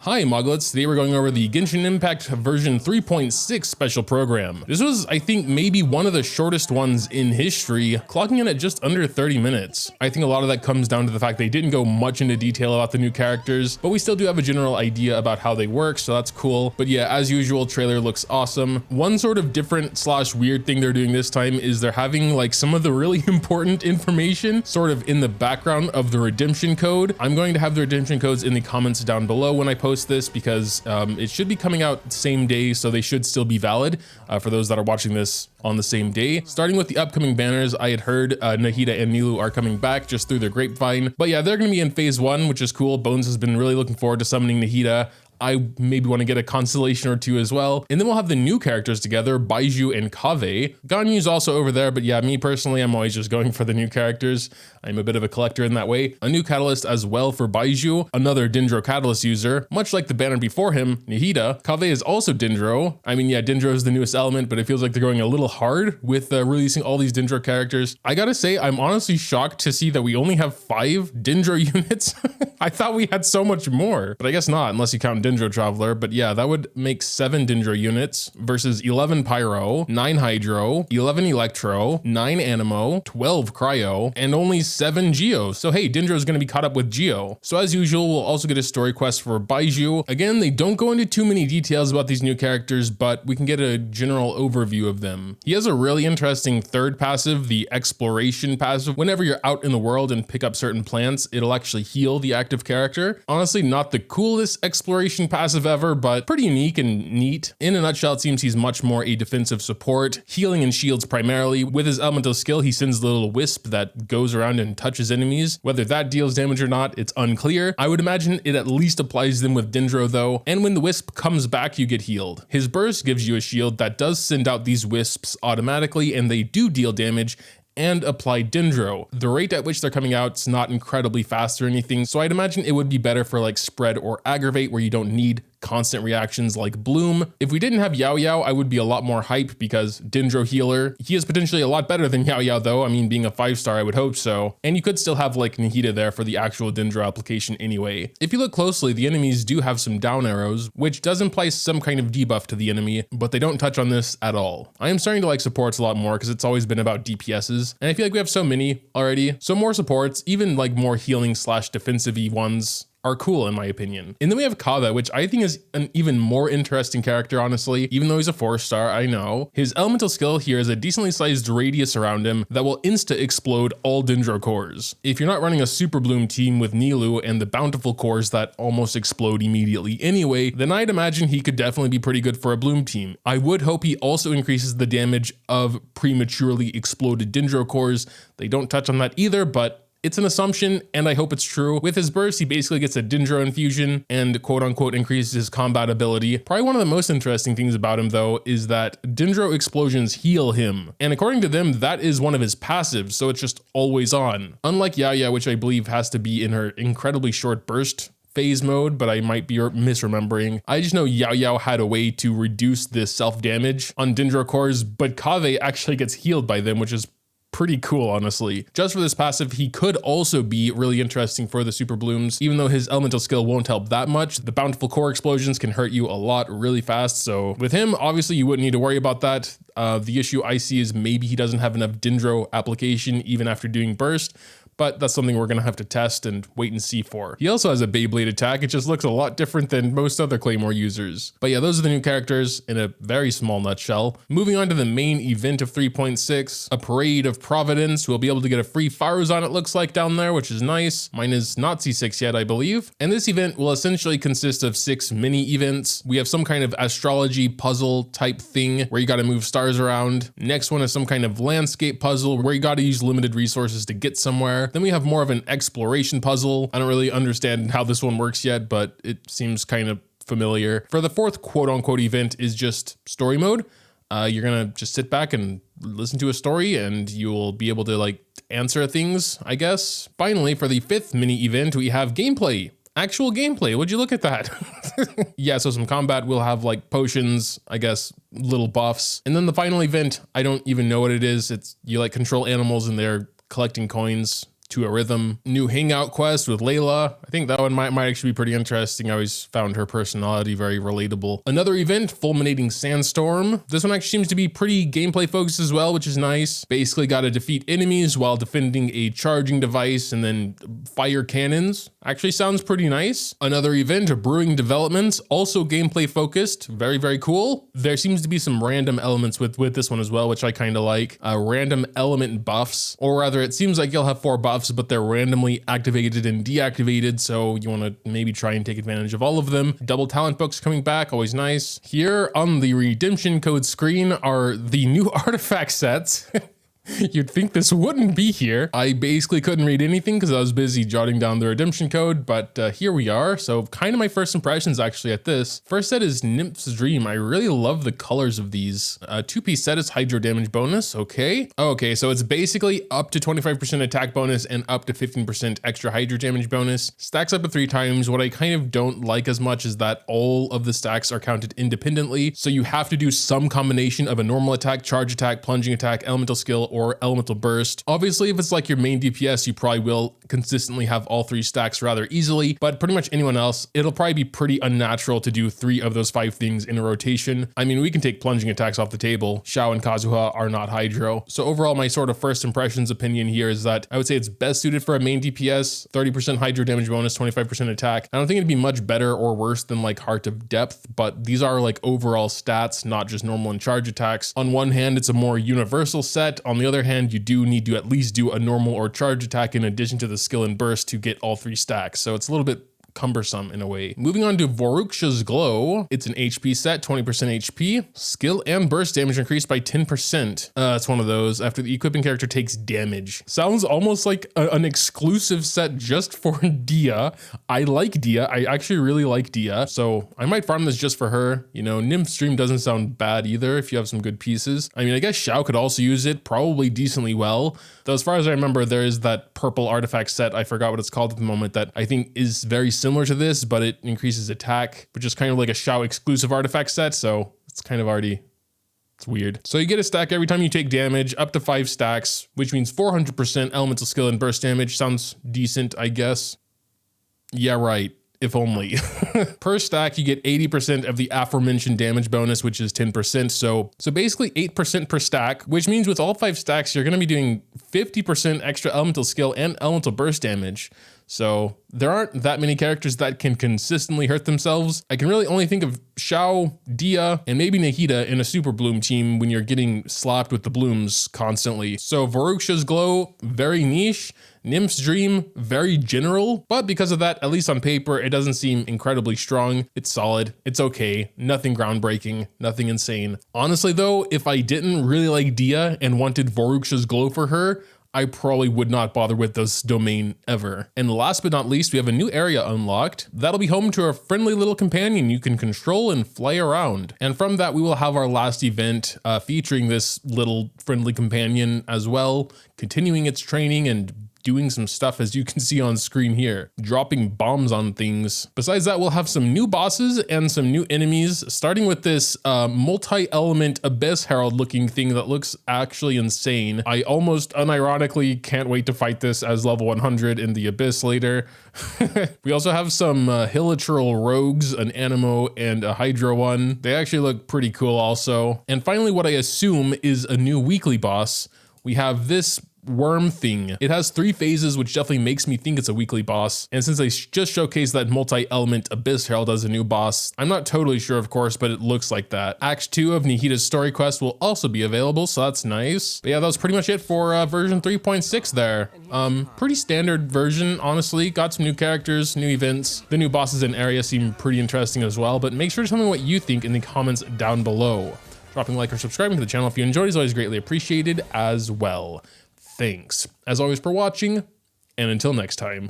Hi Moglets, today we're going over the Genshin Impact version 3.6 special program. This was, I think, maybe one of the shortest ones in history, clocking in at just under 30 minutes. I think a lot of that comes down to the fact they didn't go much into detail about the new characters, but we still do have a general idea about how they work, so that's cool. But yeah, as usual, trailer looks awesome. One sort of different slash weird thing they're doing this time is they're having like some of the really important information sort of in the background of the redemption code. I'm going to have the redemption codes in the comments down below when I post this because it should be coming out same day, so they should still be valid for those that are watching this on the same day. Starting with the upcoming banners, I had heard Nahida and Nilou are coming back just through their grapevine, but yeah, they're going to be in phase 1, which is cool. Bones has been really looking forward to summoning Nahida. I maybe want to get a constellation or two as well. And then we'll have the new characters together, Baizhu and Kaveh. Ganyu's also over there, but yeah, me personally, I'm always just going for the new characters. I'm a bit of a collector in that way. A new catalyst as well for Baizhu, another Dendro catalyst user. Much like the banner before him, Nahida. Kaveh is also Dendro. I mean, yeah, Dendro is the newest element, but it feels like they're going a little hard with releasing all these Dendro characters. I gotta say, I'm honestly shocked to see that we only have 5 Dendro units. I thought we had so much more, but I guess not, unless you count Dendro Traveler. But yeah, that would make 7 Dendro units versus 11 Pyro, 9 Hydro, 11 Electro, 9 Animo, 12 Cryo, and only 7 Geo. So hey, Dendro is going to be caught up with Geo. So as usual, we'll also get a story quest for Baizhu. Again, they don't go into too many details about these new characters, but we can get a general overview of them. He has a really interesting third passive, the Exploration passive. Whenever you're out in the world and pick up certain plants, it'll actually heal the active character. Honestly, not the coolest exploration passive ever, but pretty unique and neat. In a nutshell, it seems he's much more a defensive support, healing and shields primarily. With his elemental skill, he sends the little wisp that goes around and touches enemies. Whether that deals damage or not, it's unclear. I would imagine it at least applies them with Dendro though, and when the wisp comes back, you get healed. His burst gives you a shield that does send out these wisps automatically, and they do deal damage and apply Dendro. The rate at which they're coming out is not incredibly fast or anything, so I'd imagine it would be better for like spread or aggravate where you don't need constant reactions like Bloom. If we didn't have Yao Yao, I would be a lot more hype because Dendro healer, he is potentially a lot better than Yao Yao though. I mean, being a 5-star, I would hope so. And you could still have like Nahida there for the actual Dendro application anyway. If you look closely, the enemies do have some down arrows, which does imply some kind of debuff to the enemy, but they don't touch on this at all. I am starting to like supports a lot more because it's always been about DPSs, and I feel like we have so many already. So more supports, even like more healing slash defensive-y ones, are cool in my opinion. And then we have Kaveh, which I think is an even more interesting character, honestly, even though he's a 4-star, I know. His elemental skill here is a decently sized radius around him that will insta-explode all Dendro cores. If you're not running a Super Bloom team with Nilou and the bountiful cores that almost explode immediately anyway, then I'd imagine he could definitely be pretty good for a Bloom team. I would hope he also increases the damage of prematurely exploded Dendro cores. They don't touch on that either, but it's an assumption, and I hope it's true. With his burst, he basically gets a Dendro infusion and quote-unquote increases his combat ability. Probably one of the most interesting things about him, though, is that Dendro explosions heal him. And according to them, that is one of his passives, so it's just always on. Unlike Yao Yao, which I believe has to be in her incredibly short burst phase mode, but I might be misremembering. I just know Yao Yao had a way to reduce this self-damage on Dendro cores, but Kaveh actually gets healed by them, which is pretty cool, honestly. Just for this passive, he could also be really interesting for the Super Blooms, even though his elemental skill won't help that much. The bountiful core explosions can hurt you a lot really fast, so with him, obviously you wouldn't need to worry about that. The issue I see is maybe he doesn't have enough Dendro application even after doing burst, but that's something we're gonna have to test and wait and see for. He also has a Beyblade attack. It just looks a lot different than most other Claymore users. But yeah, those are the new characters in a very small nutshell. Moving on to the main event of 3.6, a Parade of Providence. We'll be able to get a free Faruzan, it looks like, down there, which is nice. Mine is not C6 yet, I believe. And this event will essentially consist of 6 mini events. We have some kind of astrology puzzle type thing where you gotta move stars around. Next one is some kind of landscape puzzle where you gotta use limited resources to get somewhere. Then we have more of an exploration puzzle. I don't really understand how this one works yet, but it seems kind of familiar. For the 4th quote-unquote event is just story mode. You're gonna just sit back and listen to a story and you'll be able to like answer things, I guess. Finally, for the 5th mini event, we have gameplay. Actual gameplay, would you look at that? Yeah, so some combat, we'll have like potions, I guess, little buffs. And then the final event, I don't even know what it is. It's you like control animals and they're collecting coins to a rhythm. New hangout quest with Layla. I think that one might actually be pretty interesting. I always found her personality very relatable. Another event, Fulminating Sandstorm. This one actually seems to be pretty gameplay focused as well, which is nice. Basically got to defeat enemies while defending a charging device and then fire cannons. Actually sounds pretty nice. Another event, Brewing Developments, also gameplay focused. Very, very cool. There seems to be some random elements with this one as well, which I kind of like. Random element buffs, or rather it seems like you'll have 4 buffs, but they're randomly activated and deactivated. So you want to maybe try and take advantage of all of them. Double talent books coming back, always nice. Here on the redemption code screen are the new artifact sets. You'd think this wouldn't be here. I basically couldn't read anything because I was busy jotting down the redemption code, but here we are. So kind of my first impressions actually at this. First set is Nymph's Dream. I really love the colors of these. 2-piece set is Hydro damage bonus, okay. Okay, so it's basically up to 25% attack bonus and up to 15% extra Hydro damage bonus. Stacks up to 3 times. What I kind of don't like as much is that all of the stacks are counted independently. So you have to do some combination of a normal attack, charge attack, plunging attack, elemental skill, or elemental burst. Obviously, if it's like your main DPS, you probably will consistently have all 3 stacks rather easily, but pretty much anyone else, it'll probably be pretty unnatural to do 3 of those 5 things in a rotation. I mean, we can take plunging attacks off the table. Xiao and Kazuha are not Hydro. So overall, my sort of first impressions opinion here is that I would say it's best suited for a main DPS, 30% Hydro damage bonus, 25% attack. I don't think it'd be much better or worse than like Heart of Depth, but these are like overall stats, not just normal and charge attacks. On one hand, it's a more universal set. On the other hand, you do need to at least do a normal or charge attack in addition to the skill and burst to get all 3 stacks. So it's a little bit cumbersome in a way. Moving on to Voruksha's Glow. It's an HP set, 20% HP. Skill and burst damage increased by 10%. It's one of those. After the equipping character takes damage. Sounds almost like an exclusive set just for Dia. I like Dia. I actually really like Dia. So I might farm this just for her. You know, Nymph's Dream doesn't sound bad either if you have some good pieces. I mean, I guess Xiao could also use it, probably decently well. Though as far as I remember, there is that purple artifact set, I forgot what it's called at the moment, that I think is very similar to this, but it increases attack, which is kind of like a Xiao exclusive artifact set, so it's kind of already, it's weird. So you get a stack every time you take damage, up to 5 stacks, which means 400% elemental skill and burst damage. Sounds decent, I guess. Yeah, right. If only. Per stack, you get 80% of the aforementioned damage bonus, which is 10%. So basically 8% per stack, which means with all 5 stacks, you're going to be doing 50% extra elemental skill and elemental burst damage. So there aren't that many characters that can consistently hurt themselves. I can really only think of Xiao, Dia, and maybe Nahida in a Super Bloom team when you're getting slapped with the blooms constantly. So Voruksha's Glow, very niche. Nymph's Dream, very general, but because of that, at least on paper, it doesn't seem incredibly strong. It's solid, it's okay, nothing groundbreaking, nothing insane. Honestly though, if I didn't really like Dia and wanted Voruksha's Glow for her, I probably would not bother with this domain ever. And last but not least, we have a new area unlocked. That'll be home to a friendly little companion you can control and fly around. And from that, we will have our last event featuring this little friendly companion as well, continuing its training and doing some stuff as you can see on screen here, dropping bombs on things. Besides that, we'll have some new bosses and some new enemies, starting with this multi-element Abyss Herald looking thing that looks actually insane. I almost unironically can't wait to fight this as level 100 in the Abyss later. We also have some Hilichurl rogues, an Anemo and a Hydra one. They actually look pretty cool also. And finally, what I assume is a new weekly boss. We have this worm thing. It has 3 phases, which definitely makes me think it's a weekly boss. And since they just showcased that multi-element Abyss Herald as a new boss, I'm not totally sure, of course, but it looks like that. Act 2 of Nahida's story quest will also be available, so that's nice. But yeah, that was pretty much it for version 3.6 there. Pretty standard version, honestly. Got some new characters, new events. The new bosses and area seem pretty interesting as well, but make sure to tell me what you think in the comments down below. Dropping a like or subscribing to the channel if you enjoyed is always greatly appreciated as well. Thanks, as always, for watching, and until next time.